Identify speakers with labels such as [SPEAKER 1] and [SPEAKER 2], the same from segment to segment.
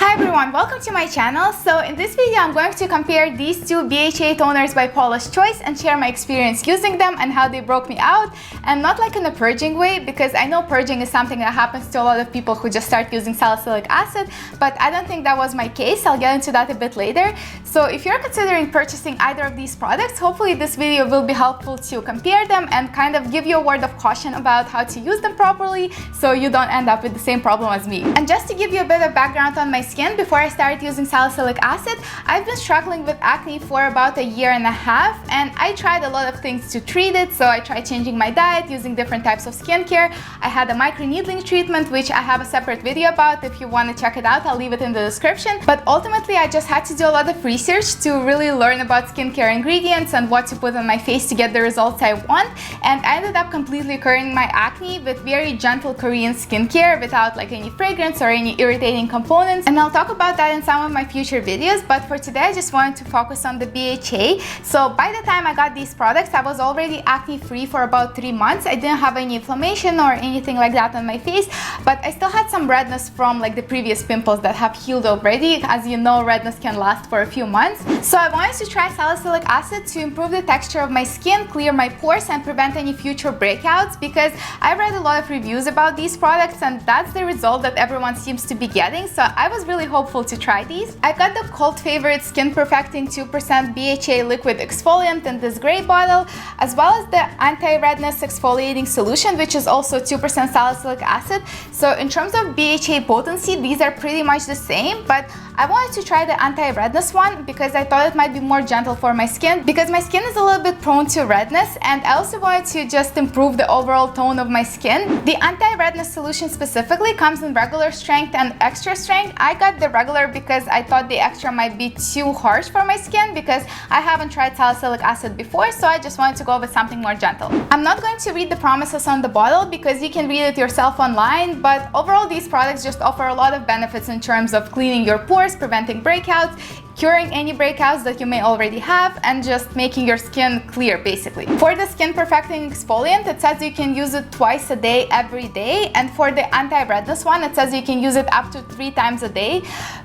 [SPEAKER 1] Hi everyone, welcome to my channel. So in this video I'm going to compare these two BHA toners by Paula's Choice and share my experience using them and how they broke me out, and not like in a purging way, because I know purging is something that happens to a lot of people who just start using salicylic acid, but I don't think that was my case. I'll get into that a bit later. So if you're considering purchasing either of these products, hopefully this video will be helpful to compare them and kind of give you a word of caution about how to use them properly so you don't end up with the same problem as me. And just to give you a bit of background on my skin, before I started using salicylic acid, I've been struggling with acne for about a year and a half, and I tried a lot of things to treat it. So I tried changing my diet, using different types of skincare. I had a microneedling treatment, which I have a separate video about. If you want to check it out, I'll leave it in the description. But ultimately, I just had to do a lot of research to really learn about skincare ingredients and what to put on my face to get the results I want. And I ended up completely curing my acne with very gentle Korean skincare without like any fragrance or any irritating components. And I'll talk about that in some of my future videos, but for today I just wanted to focus on the BHA. So by the time I got these products, I was already acne free for about 3 months. I didn't have any inflammation or anything like that on my face, but I still had some redness from like the previous pimples that have healed already. As you know, redness can last for a few months. So I wanted to try salicylic acid to improve the texture of my skin, clear my pores, and prevent any future breakouts, because I read a lot of reviews about these products and that's the result that everyone seems to be getting. So I was really hopeful to try these. I got the cult favorite Skin Perfecting 2% BHA Liquid Exfoliant in this gray bottle, as well as the Anti-Redness Exfoliating Solution, which is also 2% salicylic acid. So in terms of BHA potency, these are pretty much the same, but I wanted to try the anti-redness one because I thought it might be more gentle for my skin, because my skin is a little bit prone to redness, and I also wanted to just improve the overall tone of my skin. The Anti-Redness Solution specifically comes in regular strength and extra strength. I got the regular because I thought the extra might be too harsh for my skin, because I haven't tried salicylic acid before, so I just wanted to go with something more gentle. I'm not going to read the promises on the bottle because you can read it yourself online, but overall these products just offer a lot of benefits in terms of cleaning your pores, preventing breakouts, curing any breakouts that you may already have, and just making your skin clear basically. For the Skin Perfecting Exfoliant, it says you can use it twice a day every day, and for the anti-redness one, it says you can use it up to 3 times a day,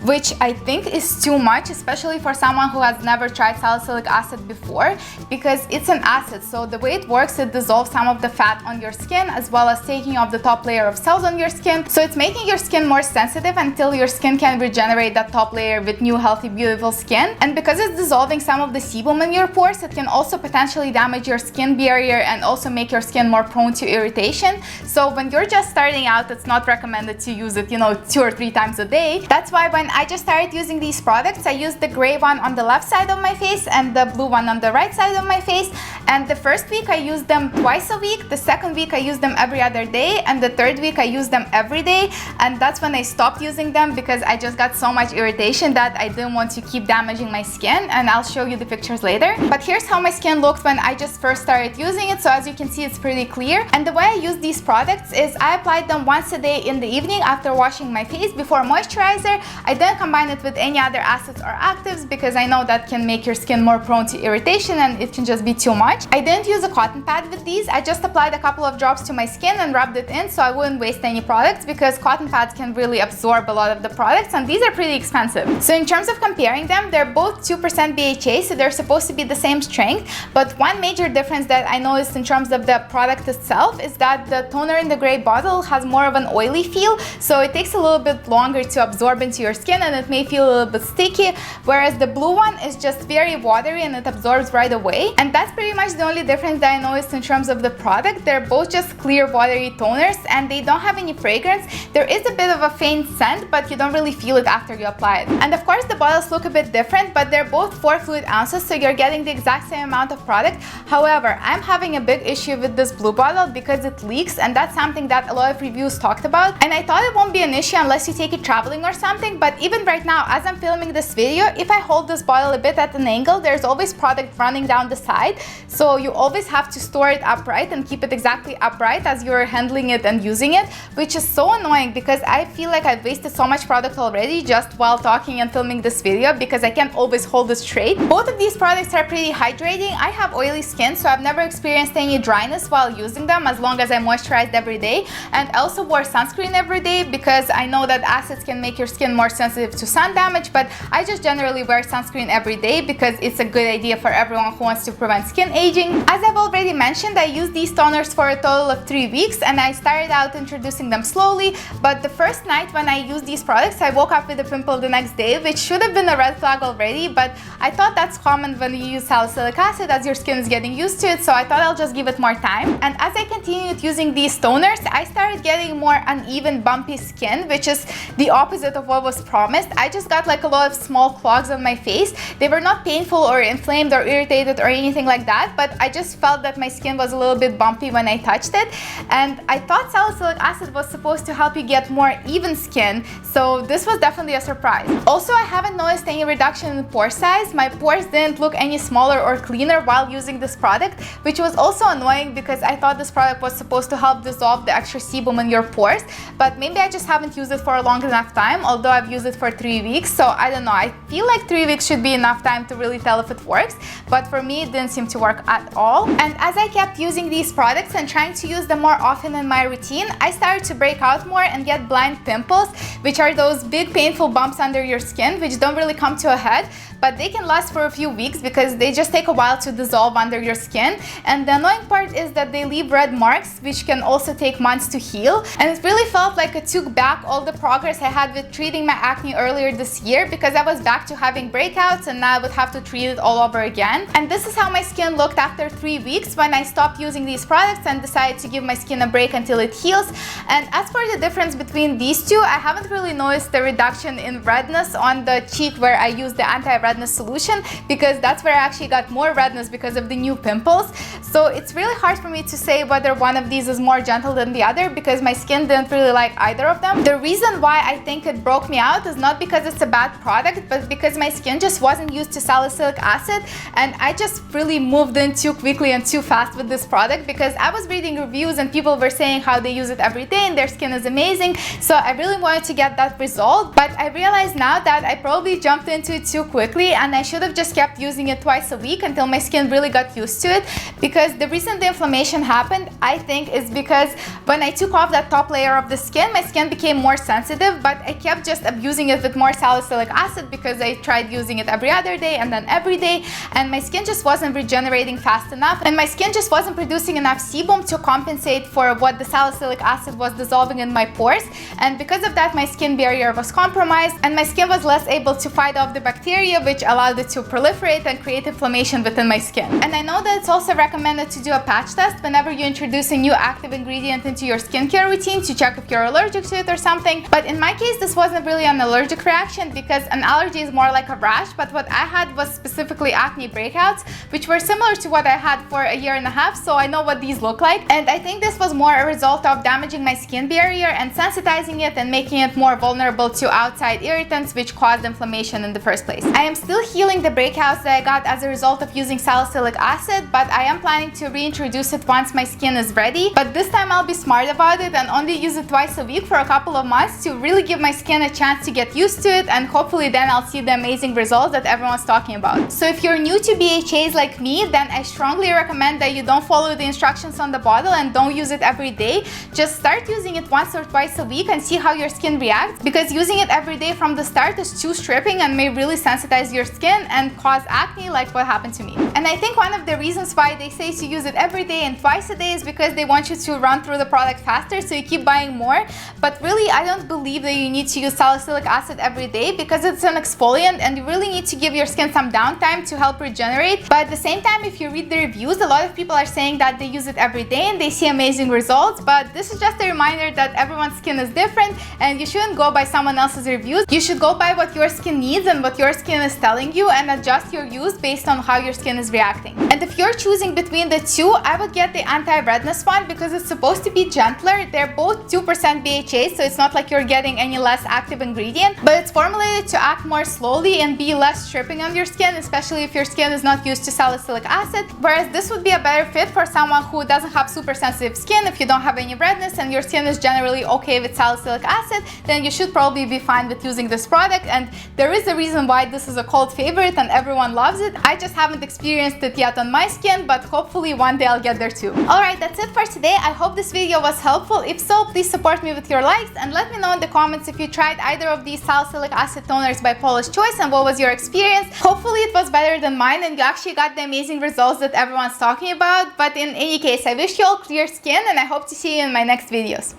[SPEAKER 1] which I think is too much, especially for someone who has never tried salicylic acid before, because it's an acid. So the way it works, it dissolves some of the fat on your skin as well as taking off the top layer of cells on your skin. So it's making your skin more sensitive until your skin can regenerate that top layer with new healthy beautiful skin. And because it's dissolving some of the sebum in your pores, it can also potentially damage your skin barrier and also make your skin more prone to irritation. So when you're just starting out, it's not recommended to use it, 2 or 3 times a day. That's why when I just started using these products, I used the gray one on the left side of my face and the blue one on the right side of my face. And the first week I used them twice a week, the second week I used them every other day, and the third week I used them every day. And that's when I stopped using them because I just got so much irritation that I didn't want to keep damaging my skin, and I'll show you the pictures later. But here's how my skin looked when I just first started using it. So as you can see, it's pretty clear. And the way I use these products is I applied them once a day in the evening after washing my face before moisturizer. I didn't combine it with any other acids or actives because I know that can make your skin more prone to irritation and it can just be too much. I didn't use a cotton pad with these. I just applied a couple of drops to my skin and rubbed it in so I wouldn't waste any products, because cotton pads can really absorb a lot of the products and these are pretty expensive. So in terms of comparing them, they're both 2% BHA, so they're supposed to be the same strength. But one major difference that I noticed in terms of the product itself is that the toner in the gray bottle has more of an oily feel, so it takes a little bit longer to absorb into your skin and it may feel a little bit sticky, whereas the blue one is just very watery and it absorbs right away. And that's pretty much the only difference that I noticed in terms of the product. They're both just clear watery toners and they don't have any fragrance. There is a bit of a faint scent, but you don't really feel it after you apply it. And of course the bottles look a bit different, but they're both 4 fluid ounces, so you're getting the exact same amount of product. However, I'm having a big issue with this blue bottle because it leaks, and that's something that a lot of reviews talked about. And I thought it won't be an issue unless you take it traveling or something, but even right now, as I'm filming this video, if I hold this bottle a bit at an angle, there's always product running down the side. So you always have to store it upright and keep it exactly upright as you're handling it and using it, which is so annoying because I feel like I've wasted so much product already just while talking and filming this video. idea because I can't always hold it straight. Both of these products are pretty hydrating. I have oily skin, so I've never experienced any dryness while using them as long as I moisturized every day. And I also wore sunscreen every day because I know that acids can make your skin more sensitive to sun damage, but I just generally wear sunscreen every day because it's a good idea for everyone who wants to prevent skin aging. As I've already mentioned, I used these toners for a total of 3 weeks, and I started out introducing them slowly, but the first night when I used these products, I woke up with a pimple the next day, which should have been a red flag already, but I thought that's common when you use salicylic acid as your skin is getting used to it, so I thought I'll just give it more time. And as I continued using these toners, I started getting more uneven, bumpy skin, which is the opposite of what was promised. I just got like a lot of small clogs on my face. They were not painful or inflamed or irritated or anything like that, but I just felt that my skin was a little bit bumpy when I touched it. And I thought salicylic acid was supposed to help you get more even skin, so this was definitely a surprise. Also, I haven't noticed any reduction in pore size. My pores didn't look any smaller or cleaner while using this product, which was also annoying because I thought this product was supposed to help dissolve the extra sebum in your pores, but maybe I just haven't used it for a long enough time, although I've used it for 3 weeks, so I don't know. I feel like 3 weeks should be enough time to really tell if it works, but for me it didn't seem to work at all. And as I kept using these products and trying to use them more often in my routine, I started to break out more and get blind pimples, which are those big painful bumps under your skin which don't really come to a head, but they can last for a few weeks because they just take a while to dissolve under your skin. And the annoying part is that they leave red marks which can also take months to heal, and it really felt like it took back all the progress I had with treating my acne earlier this year because I was back to having breakouts and now I would have to treat it all over again. And this is how my skin looked after 3 weeks when I stopped using these products and decided to give my skin a break until it heals. And as for the difference between these two, I haven't really noticed the reduction in redness on the cheek where I used the Anti-Redness Solution, because that's where I actually got more redness because of the new pimples. So it's really hard for me to say whether one of these is more gentle than the other because my skin didn't really like either of them. The reason why I think it broke me out is not because it's a bad product, but because my skin just wasn't used to salicylic acid, and I just really moved in too quickly and too fast with this product because I was reading reviews and people were saying how they use it every day and their skin is amazing, so I really wanted to get that result. But I realize now that I probably jumped into it too quickly and I should have just kept using it twice a week until my skin really got used to it, because the reason the inflammation happened, I think, is because when I took off that top layer of the skin, my skin became more sensitive, but I kept just abusing it with more salicylic acid because I tried using it every other day and then every day, and my skin just wasn't regenerating fast enough, and my skin just wasn't producing enough sebum to compensate for what the salicylic acid was dissolving in my pores. And because of that, my skin barrier was compromised and my skin was less able to fight off the bacteria, which allowed it to proliferate and create inflammation within my skin. And I know that it's also recommended to do a patch test whenever you introduce a new active ingredient into your skincare routine to check if you're allergic to it or something. But in my case, this wasn't really an allergic reaction because an allergy is more like a rash, but what I had was specifically acne breakouts, which were similar to what I had for a year and a half, so I know what these look like. And I think this was more a result of damaging my skin barrier and sensitizing it and making it more vulnerable to outside irritants, which caused inflammation in the first place. I am still healing the breakouts that I got as a result of using salicylic acid, but I am planning to reintroduce it once my skin is ready. But this time I'll be smart about it and only use it twice a week for a couple of months to really give my skin a chance to get used to it, and hopefully then I'll see the amazing results that everyone's talking about. So if you're new to BHAs like me, then I strongly recommend that you don't follow the instructions on the bottle and don't use it every day. Just start using it once or twice a week and see how your skin reacts, because using it every day from the start is too stripping and may really sensitize your skin and cause acne like what happened to me. And I think one of the reasons why they say to use it every day and twice a day is because they want you to run through the product faster, so you keep buying more. But really, I don't believe that you need to use salicylic acid every day because it's an exfoliant and you really need to give your skin some downtime to help regenerate. But at the same time, if you read the reviews, a lot of people are saying that they use it every day and they see amazing results. But this is just a reminder that everyone's skin is different and you shouldn't go by someone else's reviews. You should go by what your skin needs and what your skin is telling you and adjust your use based on how your skin is reacting. And And if you're choosing between the two, I would get the anti-redness one because it's supposed to be gentler. They're both 2% BHA, so it's not like you're getting any less active ingredient, but it's formulated to act more slowly and be less stripping on your skin, especially if your skin is not used to salicylic acid. Whereas this would be a better fit for someone who doesn't have super sensitive skin. If you don't have any redness and your skin is generally okay with salicylic acid, then you should probably be fine with using this product. And there is a reason why this is a cult favorite and everyone loves it. I just haven't experienced it yet on my skin, but hopefully one day I'll get there too. Alright, that's it for today. I hope this video was helpful. If so, please support me with your likes and let me know in the comments if you tried either of these salicylic acid toners by Paula's Choice and what was your experience. Hopefully it was better than mine and you actually got the amazing results that everyone's talking about. But in any case, I wish you all clear skin and I hope to see you in my next videos.